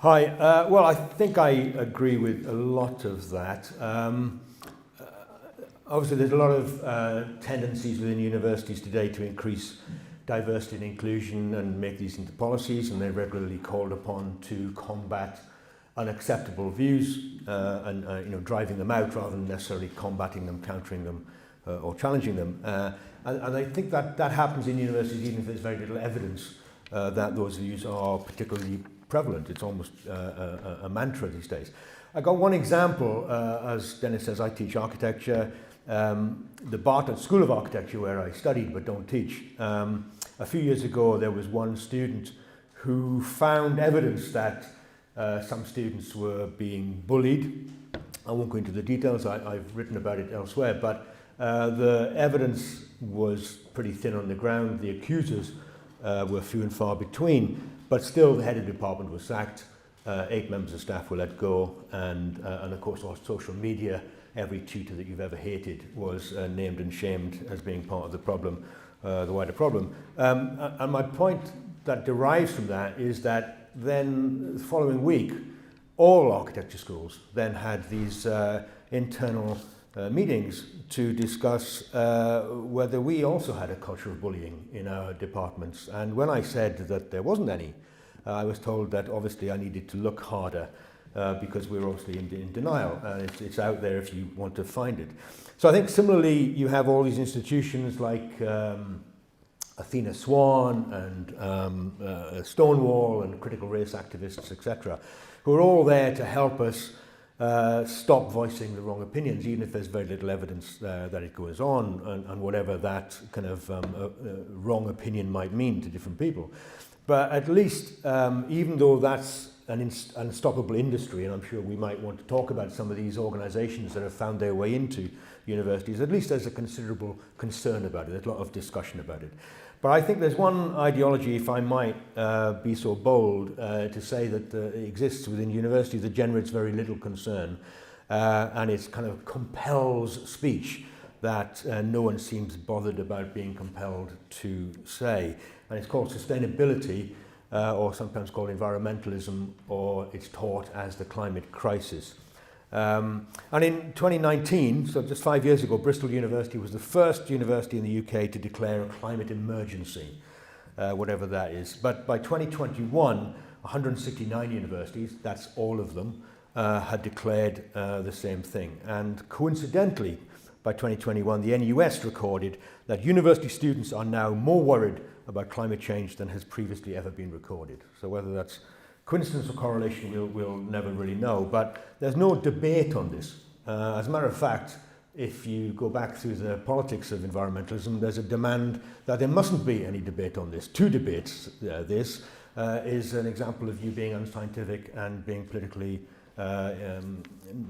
Hi. Well, I think I agree with a lot of that. Obviously, there's a lot of tendencies within universities today to increase diversity and inclusion and make these into policies, and they're regularly called upon to combat unacceptable views and driving them out rather than necessarily combating them, countering them, or challenging them. And I think that happens in universities even if there's very little evidence that those views are particularly prevalent. It's almost a mantra these days. I got one example. As Dennis says, I teach architecture. The Barton School of Architecture, where I studied but don't teach, a few years ago there was one student who found evidence that some students were being bullied. I won't go into the details, I've written about it elsewhere, but the evidence was pretty thin on the ground. The accusers were few and far between, but still the head of the department was sacked, 8 members of staff were let go, and of course on social media, every tutor that you've ever hated was named and shamed as being part of the problem, the wider problem. And my point that derives from that is that then the following week, all architecture schools then had these internal meetings to discuss whether we also had a culture of bullying in our departments. And when I said that there wasn't any, I was told that obviously I needed to look harder because we were obviously in denial, and it's out there if you want to find it. So I think similarly you have all these institutions like Athena Swan and Stonewall and critical race activists, etc., who are all there to help us stop voicing the wrong opinions, even if there's very little evidence that it goes on, and whatever that kind of wrong opinion might mean to different people. But at least, even though that's an unstoppable industry, and I'm sure we might want to talk about some of these organizations that have found their way into universities, at least there's a considerable concern about it, there's a lot of discussion about it. But I think there's one ideology, if I might be so bold, to say that exists within universities that generates very little concern, and it kind of compels speech that no one seems bothered about being compelled to say. And it's called sustainability, or sometimes called environmentalism, or it's taught as the climate crisis. And in 2019, so just 5 years ago, Bristol University was the first university in the UK to declare a climate emergency, whatever that is. But by 2021, 169 universities, that's all of them, had declared the same thing. And coincidentally, by 2021, the NUS recorded that university students are now more worried about climate change than has previously ever been recorded. So whether that's coincidence or correlation, we'll never really know, but there's no debate on this. As a matter of fact, if you go back through the politics of environmentalism, there's a demand that there mustn't be any debate on this. 2 debates, this is an example of you being unscientific and being politically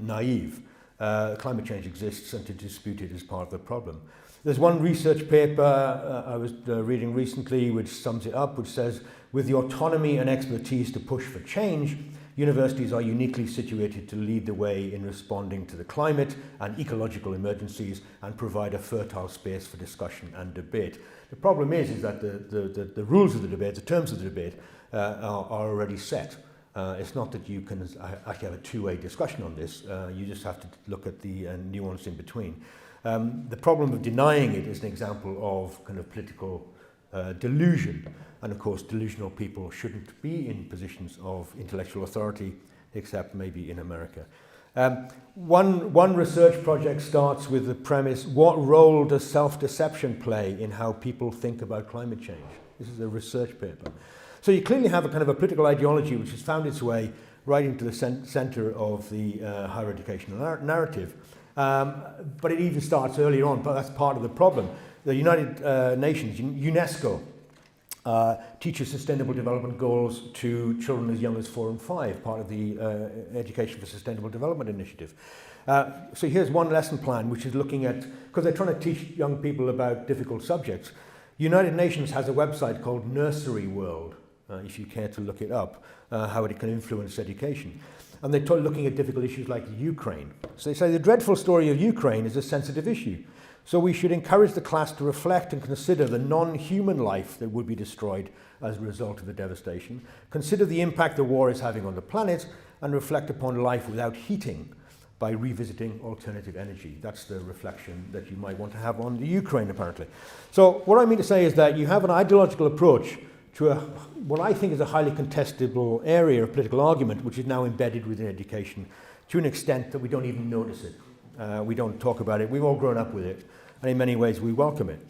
naive. Climate change exists, and to dispute it is part of the problem. There's one research paper I was reading recently which sums it up, which says, with the autonomy and expertise to push for change, universities are uniquely situated to lead the way in responding to the climate and ecological emergencies and provide a fertile space for discussion and debate. The problem is that the rules of the debate, the terms of the debate, are already set. It's not that you can actually have a two-way discussion on this. You just have to look at the nuance in between. The problem of denying it is an example of kind of political delusion. And of course, delusional people shouldn't be in positions of intellectual authority, except maybe in America. One research project starts with the premise, what role does self-deception play in how people think about climate change? This is a research paper. So you clearly have a kind of a political ideology which has found its way right into the center of the higher education narrative. But it even starts earlier on, but that's part of the problem. The United Nations, UNESCO, teaches sustainable development goals to children as young as 4 and 5, part of the Education for Sustainable Development Initiative. So here's one lesson plan, which is looking at, because they're trying to teach young people about difficult subjects. United Nations has a website called Nursery World, if you care to look it up, how it can influence education. and they're looking at difficult issues like Ukraine. So they say the dreadful story of Ukraine is a sensitive issue. So we should encourage the class to reflect and consider the non-human life that would be destroyed as a result of the devastation, consider the impact the war is having on the planet, and reflect upon life without heating by revisiting alternative energy. That's the reflection that you might want to have on the Ukraine, apparently. So what I mean to say is that you have an ideological approach to what I think is a highly contestable area of political argument, which is now embedded within education to an extent that we don't even notice it. We don't talk about it. We've all grown up with it, and in many ways we welcome it.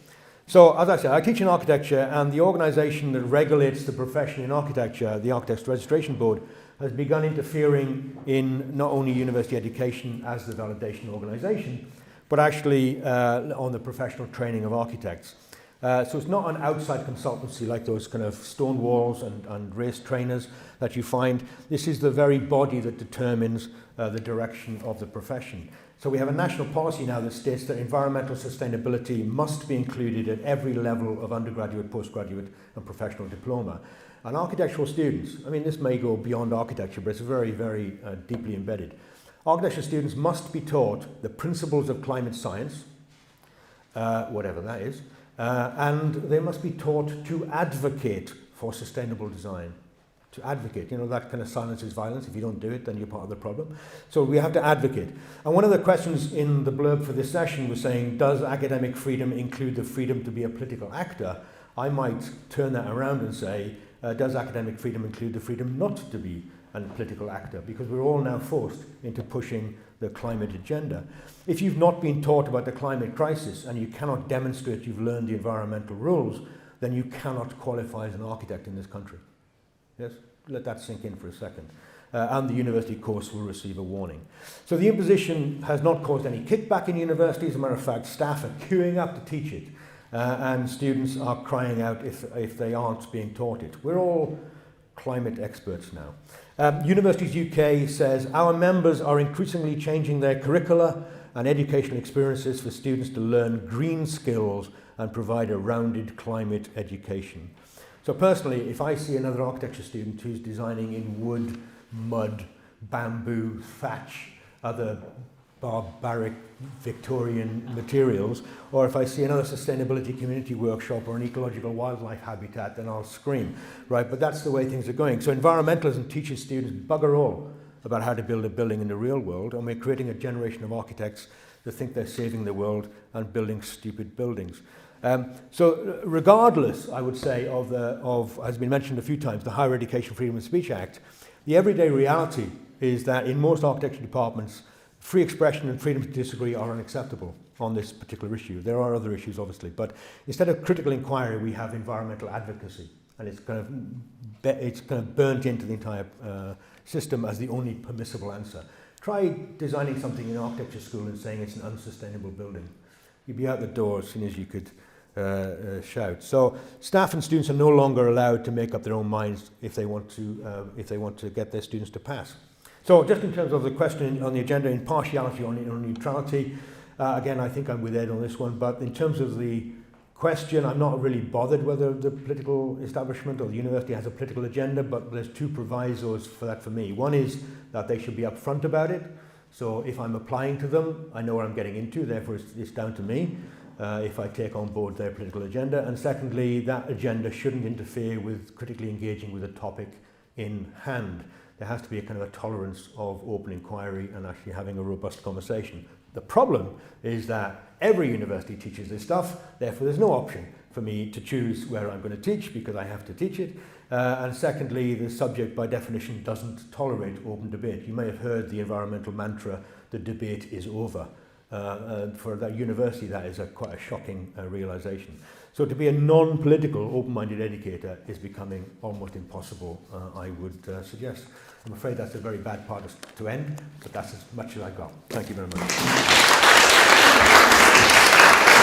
So, as I said, I teach in architecture, and the organisation that regulates the profession in architecture, the Architects Registration Board, has begun interfering in not only university education as the validation organisation, but actually on the professional training of architects. So it's not an outside consultancy like those kind of stone walls and race trainers that you find. This is the very body that determines the direction of the profession. So we have a national policy now that states that environmental sustainability must be included at every level of undergraduate, postgraduate and professional diploma. And architectural students, I mean this may go beyond architecture, but it's very, very deeply embedded. Architecture students must be taught the principles of climate science, whatever that is, and they must be taught to advocate for sustainable design. To advocate, you know, that kind of silence is violence. If you don't do it, then you're part of the problem. So we have to advocate. And one of the questions in the blurb for this session was saying, does academic freedom include the freedom to be a political actor? I might turn that around and say, does academic freedom include the freedom not to be a political actor? Because we're all now forced into pushing the climate agenda. If you've not been taught about the climate crisis and you cannot demonstrate you've learned the environmental rules, then you cannot qualify as an architect in this country. Yes, let that sink in for a second. And the university course will receive a warning. So the imposition has not caused any kickback in universities. As a matter of fact, staff are queuing up to teach it. And students are crying out if they aren't being taught it. We're all climate experts now. Universities UK says, our members are increasingly changing their curricula and educational experiences for students to learn green skills and provide a rounded climate education. So personally, if I see another architecture student who's designing in wood, mud, bamboo, thatch, other barbaric Victorian materials, or if I see another sustainability community workshop or an ecological wildlife habitat, then I'll scream, right? But that's the way things are going. So environmentalism teaches students bugger all about how to build a building in the real world, and we're creating a generation of architects that think they're saving the world and building stupid buildings. So regardless, I would say, of, as been mentioned a few times, the Higher Education Freedom of Speech Act, the everyday reality is that in most architecture departments, free expression and freedom to disagree are unacceptable on this particular issue. There are other issues, obviously, but instead of critical inquiry, we have environmental advocacy, and it's kind of burnt into the entire system as the only permissible answer. Try designing something in architecture school and saying it's an unsustainable building. You'd be out the door as soon as you could shout. So staff and students are no longer allowed to make up their own minds if they want to get their students to pass. So just in terms of the question on the agenda, impartiality or neutrality, again, I think I'm with Ed on this one, but in terms of the question, I'm not really bothered whether the political establishment or the university has a political agenda, but there's two provisos for that for me. One is that they should be upfront about it. So if I'm applying to them, I know what I'm getting into, therefore it's down to me if I take on board their political agenda. And secondly, that agenda shouldn't interfere with critically engaging with a topic in hand. There has to be a kind of a tolerance of open inquiry and actually having a robust conversation. The problem is that every university teaches this stuff, therefore there's no option for me to choose where I'm going to teach because I have to teach it. And secondly, the subject by definition doesn't tolerate open debate. You may have heard the environmental mantra, the debate is over. For that university, that is quite a shocking realization. So to be a non-political, open-minded educator is becoming almost impossible, I would suggest. I'm afraid that's a very bad part to end, but that's as much as I got. Thank you very much.